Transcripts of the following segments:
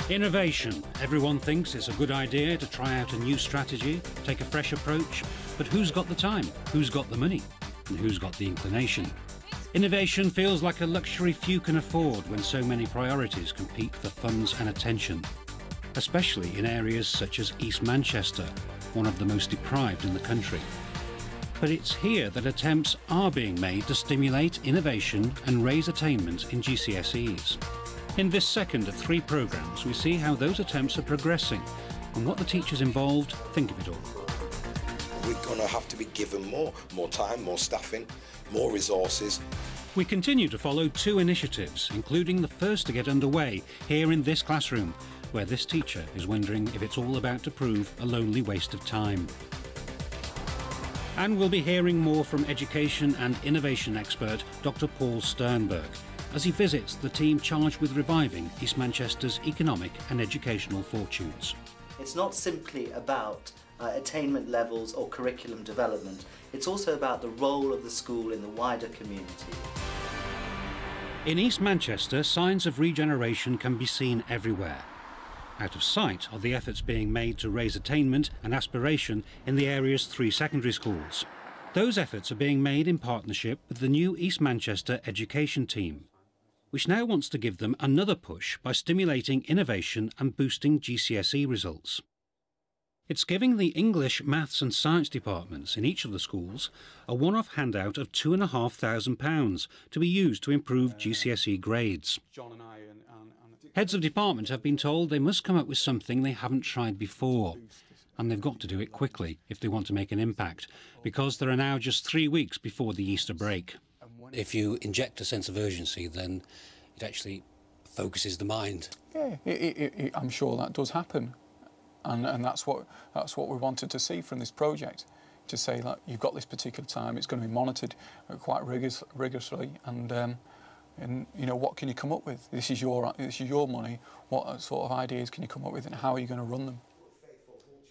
Innovation. Everyone thinks it's a good idea to try out a new strategy, take a fresh approach, but who's got the time? Who's got the money? And who's got the inclination? Innovation feels like a luxury few can afford when so many priorities compete for funds and attention, especially in areas such as East Manchester, one of the most deprived in the country. But it's here that attempts are being made to stimulate innovation and raise attainment in GCSEs. In this second of 3 programmes, we see how those attempts are progressing and what the teachers involved think of it all. We're going to have to be given more time, more staffing, more resources. We continue to follow 2 initiatives, including the first to get underway here in this classroom, where this teacher is wondering if it's all about to prove a lonely waste of time. And we'll be hearing more from education and innovation expert Dr. Paul Sternberg, as he visits the team charged with reviving East Manchester's economic and educational fortunes. It's not simply about attainment levels or curriculum development, it's also about the role of the school in the wider community. In East Manchester, signs of regeneration can be seen everywhere. Out of sight are the efforts being made to raise attainment and aspiration in the area's 3 secondary schools. Those efforts are being made in partnership with the new East Manchester education team, which now wants to give them another push by stimulating innovation and boosting GCSE results. It's giving the English, Maths and Science departments in each of the schools a one-off handout of £2,500 to be used to improve GCSE grades. Heads of department have been told they must come up with something they haven't tried before, and they've got to do it quickly if they want to make an impact, because there are now just 3 weeks before the Easter break. If you inject a sense of urgency, then it actually focuses the mind. Yeah, I'm sure that does happen, and that's what we wanted to see from this project. To say that you've got this particular time, it's going to be monitored quite rigorously, and you know, what can you come up with? This is your money. What sort of ideas can you come up with, and how are you going to run them?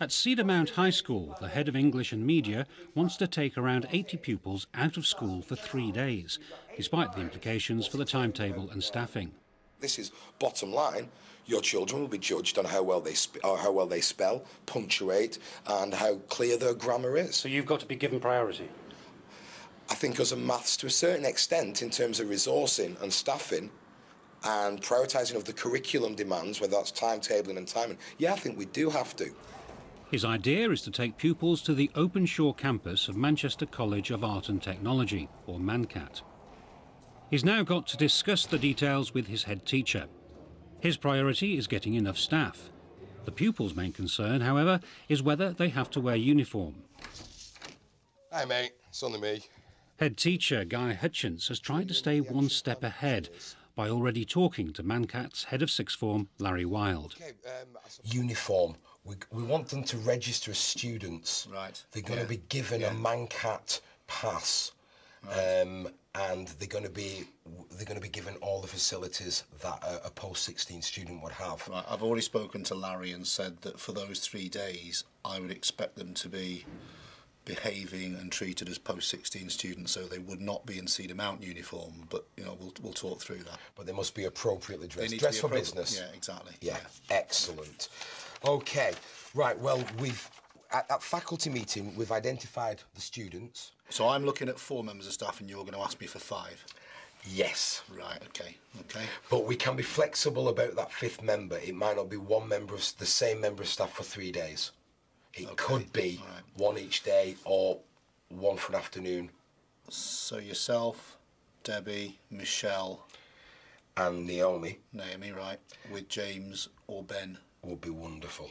At Cedarmount High School, the head of English and Media wants to take around 80 pupils out of school for 3 days, despite the implications for the timetable and staffing. This is bottom line. Your children will be judged on how well they spell, punctuate, and how clear their grammar is. So you've got to be given priority? I think as a maths, to a certain extent, in terms of resourcing and staffing and prioritising of the curriculum demands, whether that's timetabling and timing, yeah, I think we do have to. His idea is to take pupils to the Openshore campus of Manchester College of Art and Technology, or ManCat. He's now got to discuss the details with his head teacher. His priority is getting enough staff. The pupils' main concern, however, is whether they have to wear uniform. Hi, mate. It's only me. Head teacher Guy Hutchins has tried to stay one step ahead by already talking to ManCat's head of sixth form, Larry Wild. Uniform. We want them to register as students. Right. They're going to be given a ManCat pass, and they're going to be given all the facilities that a post-16 student would have. Right. I've already spoken to Larry and said that for those 3 days, I would expect them to be behaving and treated as post-16 students, so they would not be in Cedarmount uniform, but you know, we'll talk through that. But they must be appropriately dressed. Dress for business. Yeah, exactly. Yeah, excellent. Okay, right, well, at faculty meeting, we've identified the students. So I'm looking at 4 members of staff and you're going to ask me for 5? Yes. Right, okay. But we can be flexible about that 5th member. It might not be the same member of staff for 3 days. It could be one each day or one for an afternoon. So yourself, Debbie, Michelle... and Naomi. Naomi, right. With James or Ben. Would be wonderful.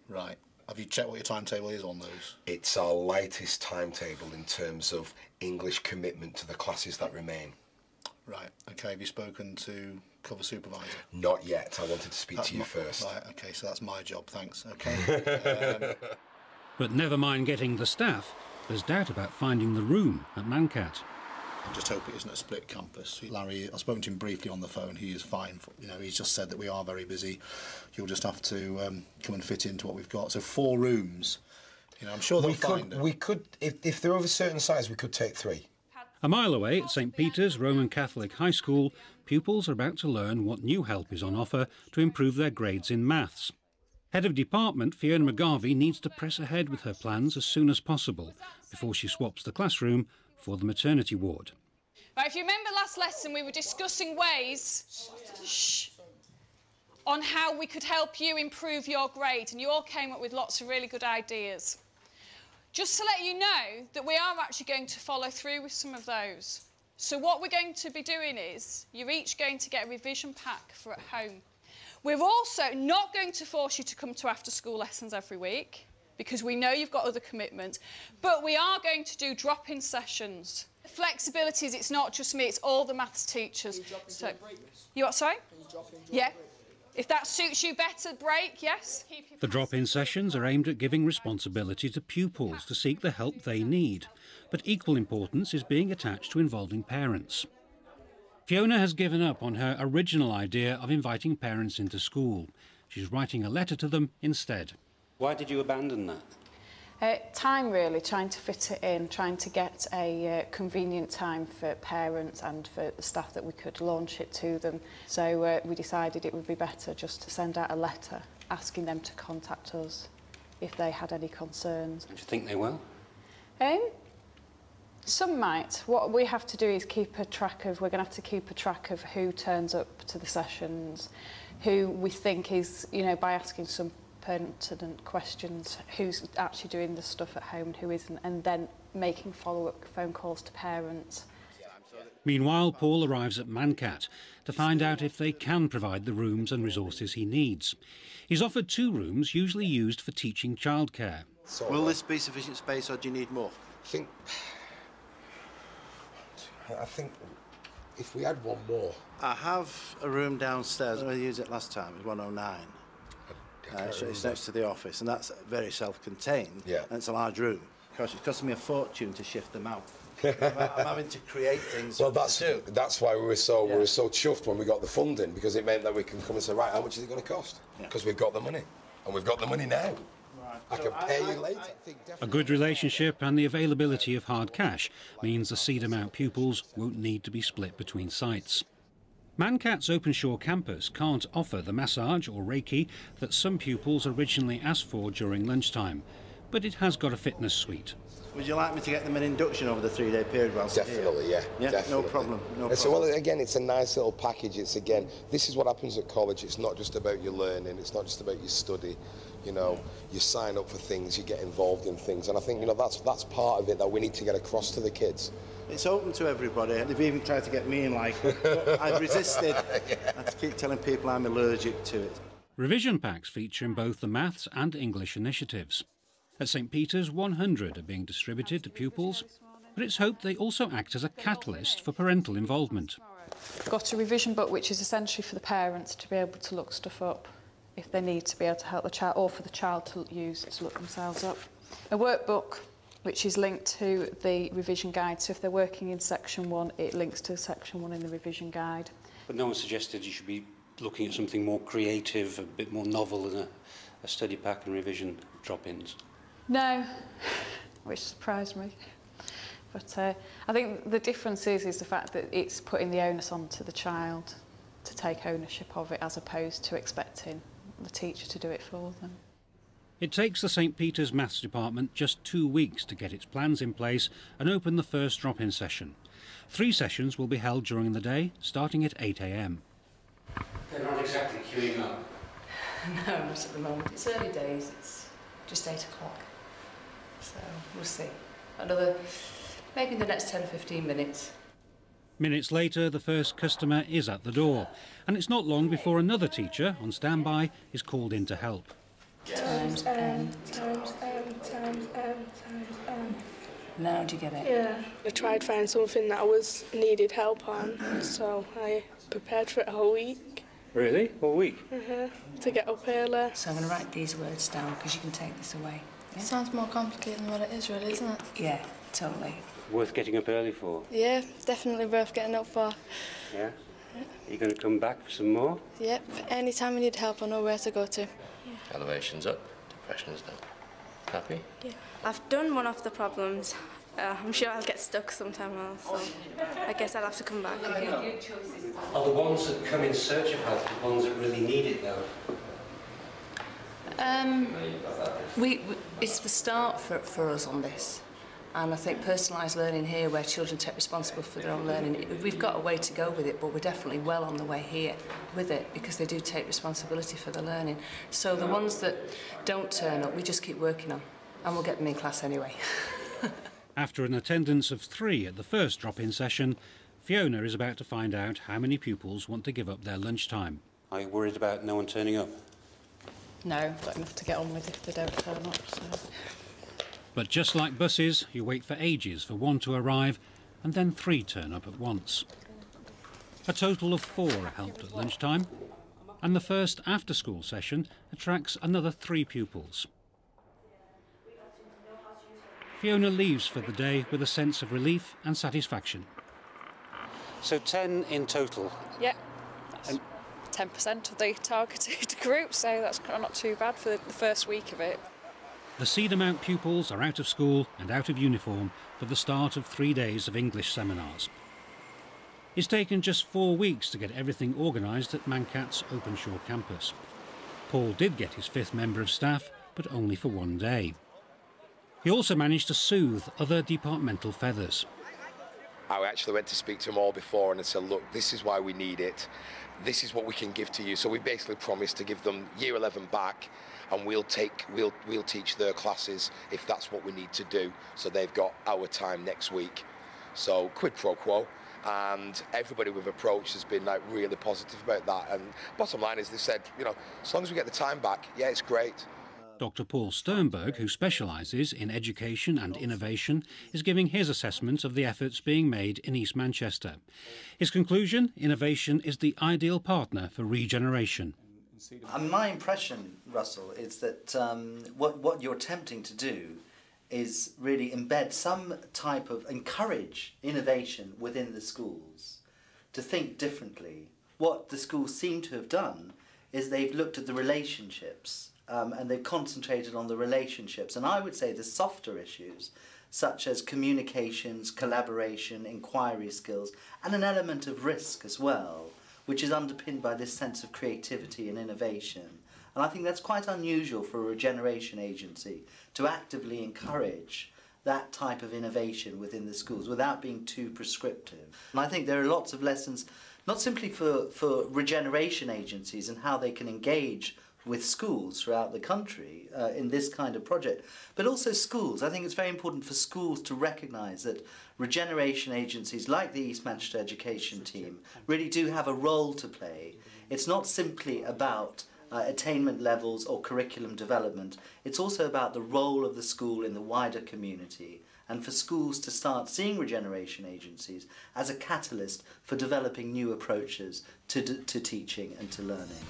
Right. Have you checked what your timetable is on those? It's our lightest timetable in terms of English commitment to the classes that remain. Right. Okay. Have you spoken to cover supervisor? Not yet. I wanted to speak to you first. Right. Okay. So that's my job. Thanks. Okay. But never mind getting the staff. There's doubt about finding the room at ManCat. I just hope it isn't a split campus. Larry, I've spoken to him briefly on the phone. He is fine. You know, he's just said that we are very busy. You'll just have to come and fit into what we've got. So 4 rooms. You know, I'm sure they'll find it. We could, if they're of a certain size, we could take 3. A mile away at St Peter's Roman Catholic High School, pupils are about to learn what new help is on offer to improve their grades in maths. Head of Department Fiona McGarvey needs to press ahead with her plans as soon as possible before she swaps the classroom for the maternity ward. Right, if you remember last lesson, we were discussing ways on how we could help you improve your grade, and you all came up with lots of really good ideas. Just to let you know that we are actually going to follow through with some of those. So what we're going to be doing is, you're each going to get a revision pack for at home. We're also not going to force you to come to after-school lessons every week, because we know you've got other commitments, but we are going to do drop-in sessions. Flexibility is it's not just me, it's all the maths teachers. Can you drop into a break, miss? You what, sorry? Can you drop into Yeah. a break? If that suits you better, break, yes. The drop-in sessions are aimed at giving responsibility to pupils to seek the help they need, but equal importance is being attached to involving parents. Fiona has given up on her original idea of inviting parents into school. She's writing a letter to them instead. Why did you abandon that? Time really, trying to fit it in, trying to get a convenient time for parents and for the staff that we could launch it to them. So we decided it would be better just to send out a letter asking them to contact us if they had any concerns. Do you think they will? Some might. What we have to do is keep a track of, we're going to have to keep a track of who turns up to the sessions, who we think is, you know, by asking some pertinent questions, who's actually doing the stuff at home and who isn't, and then making follow-up phone calls to parents. Meanwhile, Paul arrives at Mancat to find out if they can provide the rooms and resources he needs. He's offered 2 rooms usually used for teaching childcare. Will this be sufficient space or do you need more? I think if we had one more. I have a room downstairs. I used it last time. It was 109. It's next to the office, and that's very self-contained. Yeah. And it's a large room. Of course, it's costing me a fortune to shift them out. I'm having to create things. Well, that's why we were so chuffed when we got the funding, because it meant that we can come and say, right, how much is it going to cost? Because we've got the money, and we've got the money now. Right. I can pay you later. A good relationship and the availability of hard cash means the seed amount pupils won't need to be split between sites. Mancat's Openshaw campus can't offer the massage or Reiki that some pupils originally asked for during lunchtime, but it has got a fitness suite. Would you like me to get them an induction over the 3-day period? Definitely, yeah. Definitely. No problem. Well, again, it's a nice little package. It's, again, this is what happens at college. It's not just about your learning. It's not just about your study. You know, you sign up for things, you get involved in things, and I think, you know, that's part of it that we need to get across to the kids. It's open to everybody. They've even tried to get me in, like, but I've resisted. I have to keep telling people I'm allergic to it. Revision packs feature in both the maths and English initiatives. At St Peter's, 100 are being distributed to pupils, but it's hoped they also act as a catalyst for parental involvement. We've got a revision book which is essentially for the parents to be able to look stuff up if they need to be able to help the child, or for the child to use it to look themselves up. A workbook which is linked to the revision guide, so if they're working in section 1, it links to section 1 in the revision guide. But no one suggested you should be looking at something more creative, a bit more novel than a study pack and revision drop-ins? No, which surprised me. But I think the difference is the fact that it's putting the onus onto the child to take ownership of it, as opposed to expecting the teacher to do it for them. It takes the St Peter's Maths Department just 2 weeks to get its plans in place and open the first drop-in session. 3 sessions will be held during the day, starting at 8 a.m. They're not exactly queuing up. No, not at the moment. It's early days, it's just 8 o'clock. So we'll see. Maybe in the next 10-15 minutes. Minutes later, the first customer is at the door, and it's not long before another teacher on standby is called in to help. Times M. Now do you get it? Yeah. I tried to find something that I needed help on, so I prepared for it a whole week. Really? All week? To get up early. So I'm going to write these words down because you can take this away. Yeah? Sounds more complicated than what it is, really, isn't it? Yeah, totally. Worth getting up early for? Yeah, definitely worth getting up for. Yeah? Are you going to come back for some more? Yep, anytime you need help, I know where to go to. Elevation's up, depression's down. Happy? Yeah. I've done one of the problems. I'm sure I'll get stuck sometime else, so I guess I'll have to come back again. Are the ones that come in search of help the ones that really need it, though? It's the start for us on this. And I think personalised learning here, where children take responsibility for their own learning, we've got a way to go with it, but we're definitely well on the way here with it, because they do take responsibility for the learning. So the ones that don't turn up, we just keep working on, and we'll get them in class anyway. After an attendance of 3 at the first drop-in session, Fiona is about to find out how many pupils want to give up their lunchtime. Are you worried about no one turning up? No, got enough to get on with if they don't turn up, so... But just like buses, you wait for ages for 1 to arrive, and then 3 turn up at once. A total of 4 are helped at lunchtime, and the first after-school session attracts another 3 pupils. Fiona leaves for the day with a sense of relief and satisfaction. So 10 in total? Yeah, that's 10% of the targeted group, so that's not too bad for the first week of it. The Cedarmount pupils are out of school and out of uniform for the start of 3 days of English seminars. It's taken just 4 weeks to get everything organised at Mancat's Openshaw campus. Paul did get his 5th member of staff, but only for 1 day. He also managed to soothe other departmental feathers. I actually went to speak to them all before and I said, look, this is why we need it. This is what we can give to you. So we basically promised to give them Year 11 back, and we'll teach their classes if that's what we need to do. So they've got our time next week. So quid pro quo. And everybody we've approached has been like really positive about that. And bottom line is they said, you know, as long as we get the time back, yeah, it's great. Dr. Paul Sternberg, who specialises in education and innovation, is giving his assessment of the efforts being made in East Manchester. His conclusion: innovation is the ideal partner for regeneration. My impression, Russell, is that what you're attempting to do is really embed some type of encourage innovation within the schools to think differently. What the schools seem to have done is they've looked at the relationships. And they've concentrated on the relationships. And I would say the softer issues, such as communications, collaboration, inquiry skills, and an element of risk as well, which is underpinned by this sense of creativity and innovation. And I think that's quite unusual for a regeneration agency to actively encourage that type of innovation within the schools without being too prescriptive. And I think there are lots of lessons, not simply for regeneration agencies and how they can engage with schools throughout the country in this kind of project, but also schools. I think it's very important for schools to recognise that regeneration agencies like the East Manchester Education Team really do have a role to play. It's not simply about attainment levels or curriculum development, it's also about the role of the school in the wider community, and for schools to start seeing regeneration agencies as a catalyst for developing new approaches to teaching and to learning.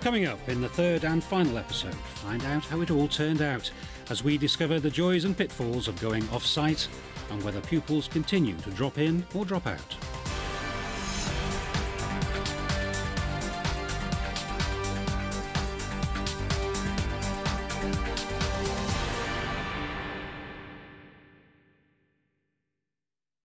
Coming up in the 3rd and final episode, find out how it all turned out as we discover the joys and pitfalls of going off-site and whether pupils continue to drop in or drop out.